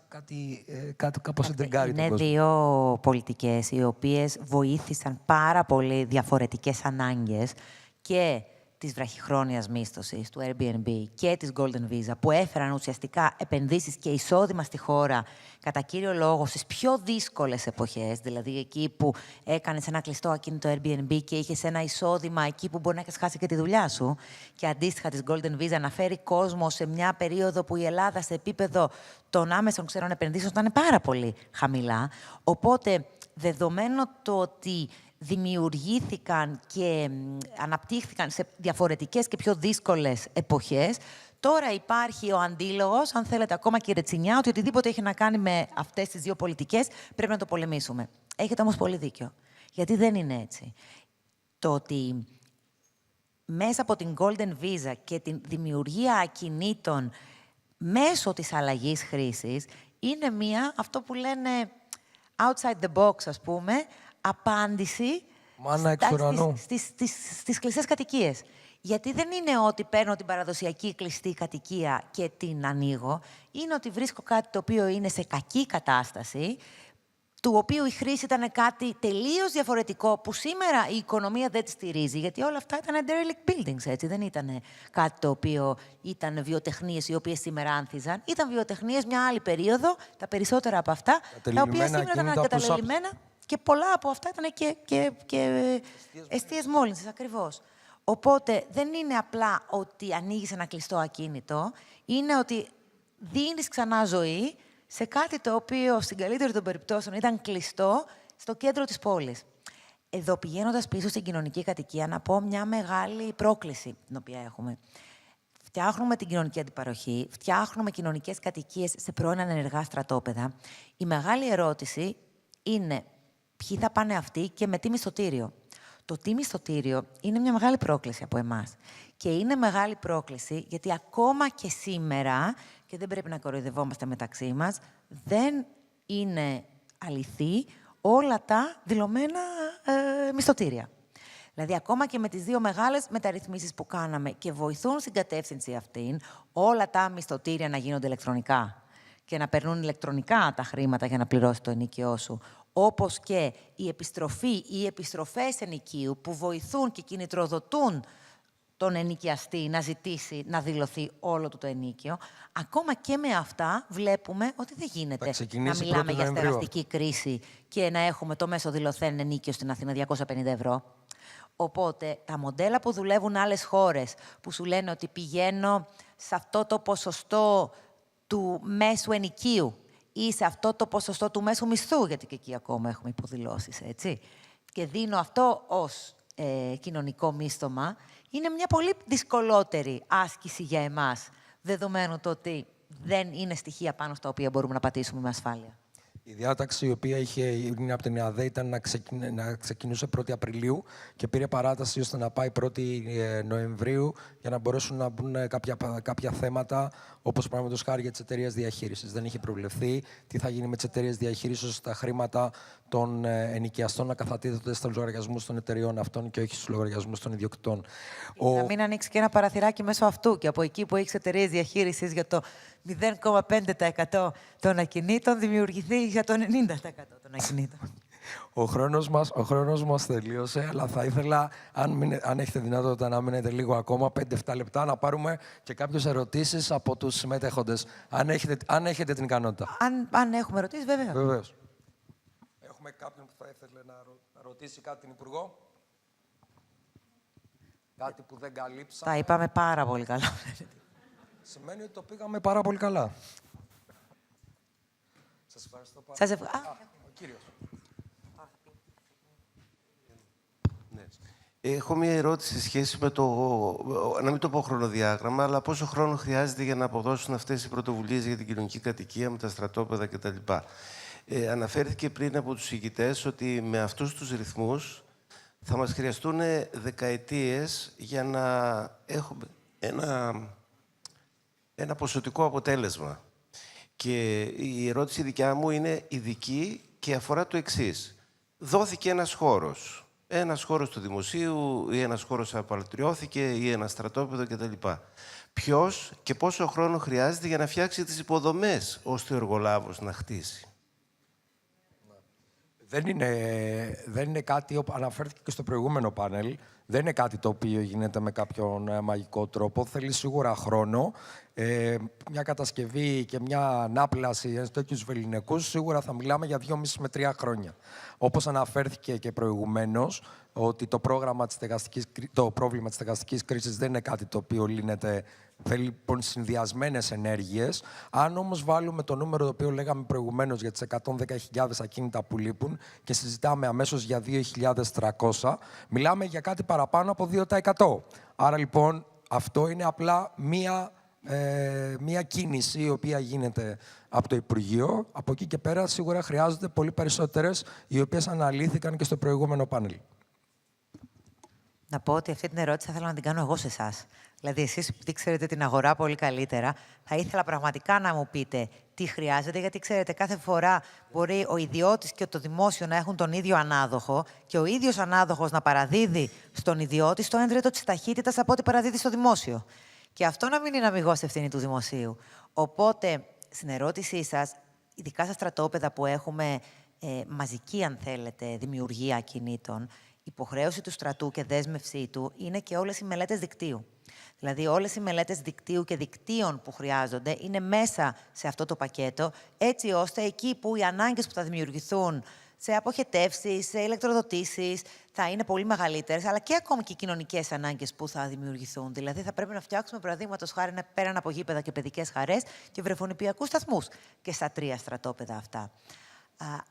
κάπως τριγκάρει τον κόσμο. Είναι δύο πολιτικές οι οποίες βοήθησαν πάρα πολύ διαφορετικές ανάγκες και της βραχυχρόνιας μίσθωσης, του Airbnb και της Golden Visa, που έφεραν ουσιαστικά επενδύσεις και εισόδημα στη χώρα, κατά κύριο λόγο στις πιο δύσκολες εποχές, δηλαδή εκεί που έκανες ένα κλειστό ακίνητο Airbnb και είχες ένα εισόδημα εκεί που μπορεί να έχεις χάσει και τη δουλειά σου, και αντίστοιχα της Golden Visa να φέρει κόσμο σε μια περίοδο που η Ελλάδα σε επίπεδο των άμεσων ξένων επενδύσεων ήταν πάρα πολύ χαμηλά. Οπότε, δεδομένου το ότι δημιουργήθηκαν και αναπτύχθηκαν σε διαφορετικές και πιο δύσκολες εποχές, τώρα υπάρχει ο αντίλογος, αν θέλετε ακόμα και η ρετσινιά, ότι οτιδήποτε έχει να κάνει με αυτές τις δύο πολιτικές πρέπει να το πολεμήσουμε. Έχετε όμως πολύ δίκιο, γιατί δεν είναι έτσι. Το ότι μέσα από την Golden Visa και την δημιουργία ακινήτων μέσω της αλλαγής χρήσης είναι αυτό που λένε outside the box, ας πούμε, απάντηση στις κλειστές κατοικίες. Γιατί δεν είναι ότι παίρνω την παραδοσιακή κλειστή κατοικία και την ανοίγω. Είναι ότι βρίσκω κάτι το οποίο είναι σε κακή κατάσταση, του οποίου η χρήση ήταν κάτι τελείως διαφορετικό, που σήμερα η οικονομία δεν τη στηρίζει, γιατί όλα αυτά ήταν derelict buildings, έτσι. Δεν ήταν κάτι το οποίο ήταν βιοτεχνίες οι οποίες σήμερα άνθιζαν. Ήταν βιοτεχνίες μια άλλη περίοδο, τα περισσότερα από αυτά, τα οποία σήμερα ήταν εγκαταλελειμμένα. Και πολλά από αυτά ήταν και εστίες μόλυνσης, ακριβώς. Οπότε δεν είναι απλά ότι ανοίγεις ένα κλειστό ακίνητο, είναι ότι δίνεις ξανά ζωή σε κάτι το οποίο στην καλύτερη των περιπτώσεων ήταν κλειστό στο κέντρο της πόλης. Εδώ, πηγαίνοντας πίσω στην κοινωνική κατοικία, να πω μια μεγάλη πρόκληση την οποία έχουμε. Φτιάχνουμε την κοινωνική αντιπαροχή, φτιάχνουμε κοινωνικές κατοικίες σε πρώην ανενεργά στρατόπεδα. Η μεγάλη ερώτηση είναι ποιοι θα πάνε αυτοί και με τι μισθωτήριο. Το τι μισθωτήριο είναι μια μεγάλη πρόκληση από εμάς. Και είναι μεγάλη πρόκληση γιατί ακόμα και σήμερα, και δεν πρέπει να κοροϊδευόμαστε μεταξύ μας, δεν είναι αληθή όλα τα δηλωμένα μισθωτήρια. Δηλαδή, ακόμα και με τις δύο μεγάλες μεταρρυθμίσεις που κάναμε και βοηθούν στην κατεύθυνση αυτήν, όλα τα μισθωτήρια να γίνονται ηλεκτρονικά και να περνούν ηλεκτρονικά τα χρήματα για να πληρώσει το ενοίκιό σου, όπως και η επιστροφή, οι επιστροφές ενοικίου που βοηθούν και κινητροδοτούν τον ενοικιαστή να ζητήσει να δηλωθεί όλο του το ενοίκιο, ακόμα και με αυτά βλέπουμε ότι δεν γίνεται να μιλάμε για στεγαστική κρίση και να έχουμε το μέσο δηλωθέν ενοίκιο στην Αθήνα 250 ευρώ. Οπότε, τα μοντέλα που δουλεύουν άλλες χώρες, που σου λένε ότι πηγαίνω σε αυτό το ποσοστό του μέσου ενοικίου ή σε αυτό το ποσοστό του μέσου μισθού, γιατί και εκεί ακόμα έχουμε υποδηλώσεις, έτσι, και δίνω αυτό ως κοινωνικό μίσθωμα, είναι μια πολύ δυσκολότερη άσκηση για εμάς, δεδομένου το ότι δεν είναι στοιχεία πάνω στα οποία μπορούμε να πατήσουμε με ασφάλεια. Η διάταξη η οποία είχε γίνει από την ΕΑΔΕ ήταν να ξεκινούσε 1η Απριλίου και πήρε παράταση ώστε να πάει 1η Νοεμβρίου για να μπορέσουν να μπουν κάποια θέματα, όπως παραδείγματος χάρη για τις εταιρείες διαχείρισης. Δεν είχε προβλεφθεί τι θα γίνει με τις εταιρείες διαχείρισης, ώστε τα χρήματα των ενοικιαστών να καθατίζονται στους λογαριασμούς των εταιρεών αυτών και όχι στους λογαριασμούς των ιδιοκτητών. Να μην ανοίξει και ένα παραθυράκι μέσω αυτού και από εκεί που έχει εταιρείες διαχείρισης για το 0,5% των ακινήτων δημιουργηθεί για το 90% των ακινήτων. Ο χρόνος μας τελείωσε, αλλά θα ήθελα, αν έχετε δυνατότητα να μείνετε λίγο ακόμα, 5-7 λεπτά, να πάρουμε και κάποιες ερωτήσεις από τους συμμετέχοντες. Αν έχετε την ικανότητα. Αν έχουμε ερωτήσεις, βέβαια. Βεβαίως. Έχουμε κάποιον που θα ήθελε να ρωτήσει κάτι την Υπουργό. Κάτι που δεν καλύψαμε. Τα είπαμε πάρα πολύ καλά. Σημαίνει ότι το πήγαμε πάρα πολύ καλά. Σας ευχαριστώ πάρα πολύ. Ο κύριος. Έχω μία ερώτηση σε σχέση με το, να μην το πω χρονοδιάγραμμα, αλλά πόσο χρόνο χρειάζεται για να αποδώσουν αυτές οι πρωτοβουλίες για την κοινωνική κατοικία με τα στρατόπεδα κτλ. Αναφέρθηκε πριν από τους ηγητές ότι με αυτούς τους ρυθμούς θα μας χρειαστούν δεκαετίες για να έχουμε ένα ποσοτικό αποτέλεσμα. Και η ερώτηση δικιά μου είναι ειδική και αφορά το εξής. Δόθηκε ένας χώρος. Ένας χώρος του δημοσίου ή ένας χώρος απαλωτριώθηκε ή ένα στρατόπεδο κτλ. Ποιος και πόσο χρόνο χρειάζεται για να φτιάξει τις υποδομές ώστε ο εργολάβος να χτίσει. Δεν είναι κάτι, αναφέρθηκε και στο προηγούμενο πάνελ, δεν είναι κάτι το οποίο γίνεται με κάποιον μαγικό τρόπο. Θέλει σίγουρα χρόνο. Μια κατασκευή και μια ανάπλαση ενός τέτοιους βεληνικούς, σίγουρα θα μιλάμε για 2,5 με 3 χρόνια. Όπως αναφέρθηκε και προηγουμένως, ότι το πρόβλημα της στεγαστικής κρίσης δεν είναι κάτι το οποίο λύνεται. Θέλει λοιπόν συνδυασμένες ενέργειες. Αν όμως βάλουμε το νούμερο το οποίο λέγαμε προηγουμένως για τις 110.000 ακίνητα που λείπουν και συζητάμε αμέσως για 2.300, μιλάμε για κάτι παραπάνω από 2%. Άρα λοιπόν αυτό είναι απλά μία κίνηση η οποία γίνεται από το Υπουργείο. Από εκεί και πέρα σίγουρα χρειάζονται πολύ περισσότερες, οι οποίες αναλύθηκαν και στο προηγούμενο πάνελ. Να πω ότι αυτή την ερώτηση θα ήθελα να την κάνω εγώ σε εσάς. Δηλαδή, εσείς που ξέρετε την αγορά πολύ καλύτερα, θα ήθελα πραγματικά να μου πείτε τι χρειάζεται, γιατί ξέρετε, κάθε φορά μπορεί ο ιδιώτης και το δημόσιο να έχουν τον ίδιο ανάδοχο και ο ίδιος ανάδοχος να παραδίδει στον ιδιώτη στο έντρετο της ταχύτητας από ό,τι παραδίδει στο δημόσιο. Και αυτό να μην είναι αμιγώς ευθύνη του δημοσίου. Οπότε, στην ερώτησή σας, ειδικά στα στρατόπεδα που έχουμε μαζική, αν θέλετε, δημιουργία ακινήτων, υποχρέωση του στρατού και δέσμευσή του είναι και όλες οι μελέτες δικτύου. Δηλαδή, όλες οι μελέτες δικτύου και δικτύων που χρειάζονται είναι μέσα σε αυτό το πακέτο, έτσι ώστε εκεί που οι ανάγκες που θα δημιουργηθούν σε αποχετεύσεις, σε ηλεκτροδοτήσεις, θα είναι πολύ μεγαλύτερες, αλλά και ακόμη και οι κοινωνικές ανάγκες που θα δημιουργηθούν. Δηλαδή, θα πρέπει να φτιάξουμε, παραδείγματος χάρη, πέραν από γήπεδα και παιδικές χαρές και βρεφονιπιακούς σταθμούς και στα 3 στρατόπεδα αυτά.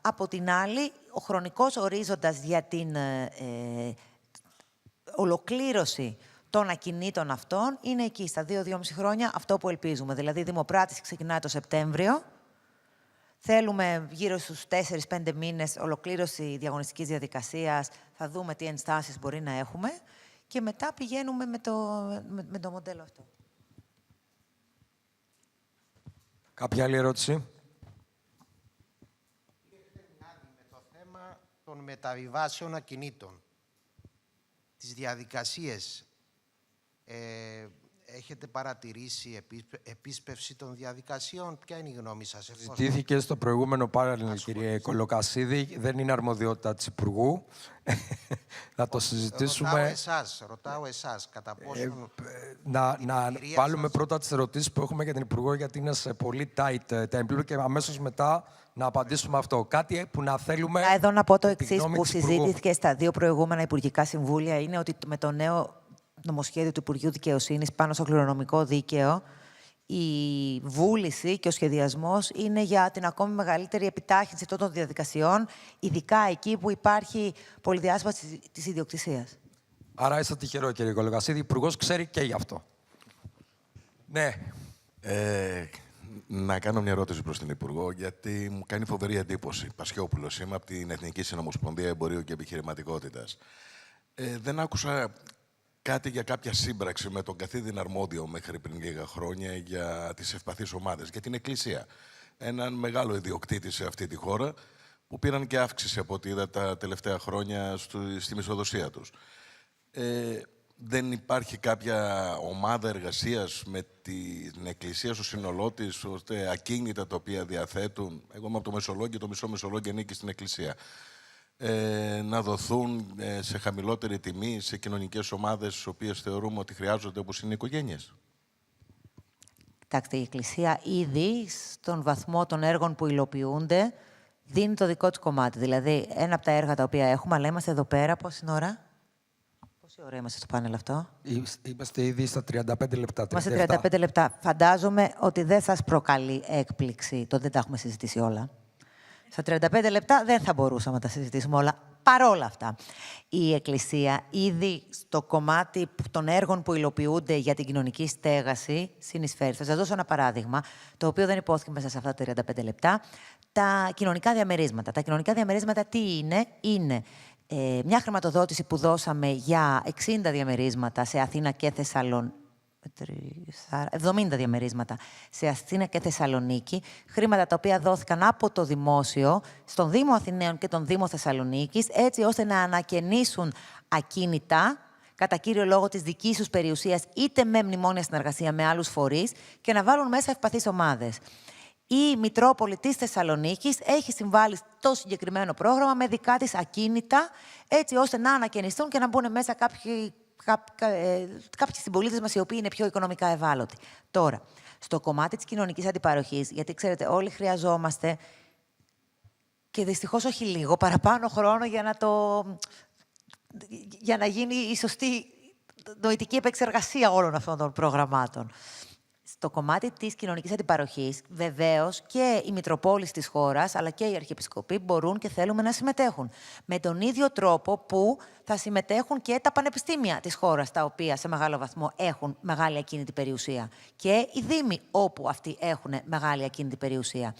Από την άλλη, ο χρονικός ορίζοντας για την ολοκλήρωση των ακινήτων αυτών είναι εκεί, στα 2-2,5 χρόνια, αυτό που ελπίζουμε. Δηλαδή, η δημοπράτηση ξεκινάει το Σεπτέμβριο. Θέλουμε γύρω στους 4-5 μήνες ολοκλήρωση διαγωνιστικής διαδικασίας. Θα δούμε τι ενστάσεις μπορεί να έχουμε. Και μετά πηγαίνουμε με το μοντέλο αυτό. Κάποια άλλη ερώτηση? Με το θέμα των μεταβιβάσεων ακινήτων. Τις διαδικασίες έχετε παρατηρήσει επίσπευση των διαδικασιών? Ποια είναι η γνώμη σας? Ζητήθηκε στο προηγούμενο πάνελ, κύριε Κολοκασίδη. Δεν είναι αρμοδιότητα της Υπουργού. Θα το συζητήσουμε. Ρωτάω εσάς, κατά πόσο... Να βάλουμε πρώτα τις ερωτήσεις που έχουμε για την Υπουργό, γιατί είναι σε πολύ tight timetable και αμέσως μετά να απαντήσουμε αυτό. Κάτι που να θέλουμε... Εδώ να πω το εξής που συζήτηκε στα 2 προηγούμενα Υπουργικά Συμβούλια, είναι ότι με το νέο νομοσχέδιο του Υπουργείου Δικαιοσύνης πάνω στο κληρονομικό δίκαιο, η βούληση και ο σχεδιασμός είναι για την ακόμη μεγαλύτερη επιτάχυνση αυτών των διαδικασιών, ειδικά εκεί που υπάρχει πολυδιάσπαση της ιδιοκτησίας. Άρα είστε τυχερό, κύριε Κολοκασίδη. Ο Υπουργός ξέρει και γι' αυτό. Ναι. Να κάνω μια ερώτηση προς την Υπουργό, γιατί μου κάνει φοβερή εντύπωση. Πασιόπουλος είμαι από την Εθνική Συνομοσπονδία Εμπορίου και Επιχειρηματικότητας. Δεν άκουσα κάτι για κάποια σύμπραξη με τον καθήλυνα αρμόδιο μέχρι πριν λίγα χρόνια για τις ευπαθείς ομάδες, για την Εκκλησία. Έναν μεγάλο ιδιοκτήτη σε αυτή τη χώρα, που πήραν και αύξηση από ό,τι είδα τα τελευταία χρόνια στη μισθοδοσία τους. Δεν υπάρχει κάποια ομάδα εργασίας με την Εκκλησία στο σύνολό της, ώστε ακίνητα τα οποία διαθέτουν, εγώ είμαι από το Μεσολόγγι, το μισό Μεσολόγγι ανήκει στην Εκκλησία, να δοθούν σε χαμηλότερη τιμή σε κοινωνικές ομάδες τις οποίες θεωρούμε ότι χρειάζονται, όπως είναι οι οικογένειες? Κοιτάξτε, η Εκκλησία ήδη στον βαθμό των έργων που υλοποιούνται δίνει το δικό της κομμάτι. Δηλαδή, ένα από τα έργα τα οποία έχουμε, αλλά είμαστε εδώ πέρα, πόση ώρα? Πόση ώρα είμαστε στο πάνελ αυτό? Είμαστε ήδη στα 35 λεπτά. Είμαστε 35 λεπτά. Φαντάζομαι ότι δεν σας προκαλεί έκπληξη το δεν τα έχουμε συζητήσει όλα. Στα 35 λεπτά δεν θα μπορούσαμε να τα συζητήσουμε όλα. Παρόλα αυτά, η Εκκλησία ήδη στο κομμάτι των έργων που υλοποιούνται για την κοινωνική στέγαση συνεισφέρει. Θα σας δώσω ένα παράδειγμα, το οποίο δεν υπόθηκε μέσα σε αυτά τα 35 λεπτά. Τα κοινωνικά διαμερίσματα. Τα κοινωνικά διαμερίσματα τι είναι? Είναι μια χρηματοδότηση που δώσαμε για 60 διαμερίσματα σε Αθήνα και Θεσσαλονίκη. 70 διαμερίσματα σε Αθήνα και Θεσσαλονίκη, χρήματα τα οποία δόθηκαν από το Δημόσιο στον Δήμο Αθηναίων και τον Δήμο Θεσσαλονίκης, έτσι ώστε να ανακαινήσουν ακίνητα, κατά κύριο λόγο της δικής τους περιουσίας, είτε με μνημόνια συνεργασία με άλλους φορείς, και να βάλουν μέσα ευπαθείς ομάδες. Η Μητρόπολη της Θεσσαλονίκης έχει συμβάλει στο συγκεκριμένο πρόγραμμα με δικά της ακίνητα, έτσι ώστε να ανακαινιστούν και να μπουν μέσα κάποιοι συμπολίτες μας οι οποίοι είναι πιο οικονομικά ευάλωτοι. Τώρα, στο κομμάτι της κοινωνικής αντιπαροχής, γιατί ξέρετε, όλοι χρειαζόμαστε, και δυστυχώς όχι λίγο, παραπάνω χρόνο για να γίνει η σωστή νοητική επεξεργασία όλων αυτών των προγραμμάτων. Στο κομμάτι της κοινωνικής αντιπαροχής, βεβαίως και οι Μητροπόλεις της χώρας, αλλά και οι Αρχιεπισκοποί μπορούν και θέλουμε να συμμετέχουν. Με τον ίδιο τρόπο που θα συμμετέχουν και τα πανεπιστήμια της χώρας, τα οποία σε μεγάλο βαθμό έχουν μεγάλη ακίνητη περιουσία. Και οι δήμοι, όπου αυτοί έχουν μεγάλη ακίνητη περιουσία.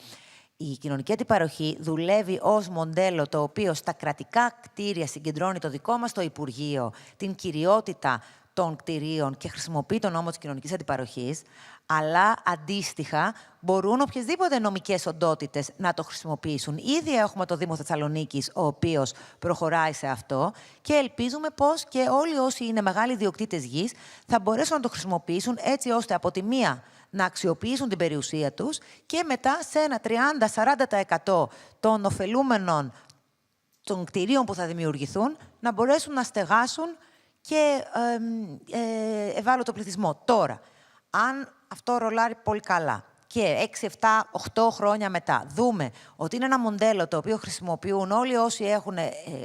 Η κοινωνική αντιπαροχή δουλεύει ως μοντέλο το οποίο στα κρατικά κτίρια συγκεντρώνει το δικό μας το Υπουργείο, την κυριότητα των κτηρίων και χρησιμοποιεί τον νόμο της κοινωνικής αντιπαροχής, αλλά αντίστοιχα μπορούν οποιασδήποτε νομικές οντότητες να το χρησιμοποιήσουν. Ήδη έχουμε το Δήμο Θεσσαλονίκης, ο οποίος προχωράει σε αυτό, και ελπίζουμε πως και όλοι όσοι είναι μεγάλοι ιδιοκτήτες γης θα μπορέσουν να το χρησιμοποιήσουν, έτσι ώστε από τη μία να αξιοποιήσουν την περιουσία τους και μετά σε ένα 30-40% των ωφελούμενων των κτηρίων που θα δημιουργηθούν να μπορέσουν να στεγάσουν και ευάλωτο πληθυσμό. Τώρα, αν αυτό ρολάρει πολύ καλά και 6, 7, 8 χρόνια μετά δούμε ότι είναι ένα μοντέλο το οποίο χρησιμοποιούν όλοι όσοι έχουν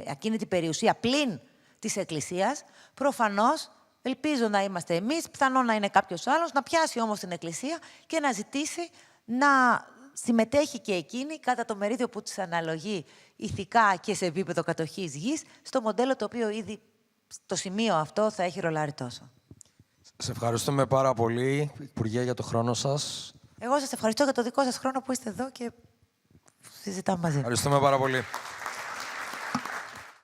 ακίνητη περιουσία πλην της Εκκλησίας, προφανώς ελπίζω να είμαστε εμείς, πιθανόν να είναι κάποιος άλλος, να πιάσει όμως την Εκκλησία και να ζητήσει να συμμετέχει και εκείνη κατά το μερίδιο που της αναλογεί ηθικά και σε επίπεδο κατοχής γης, στο μοντέλο το οποίο ήδη στο σημείο αυτό θα έχει ρολάρει τόσο. Σε ευχαριστούμε πάρα πολύ, Υπουργέ, για το χρόνο σας. Εγώ σας ευχαριστώ για το δικό σας χρόνο που είστε εδώ και συζητάμε μαζί. Ευχαριστούμε πάρα πολύ.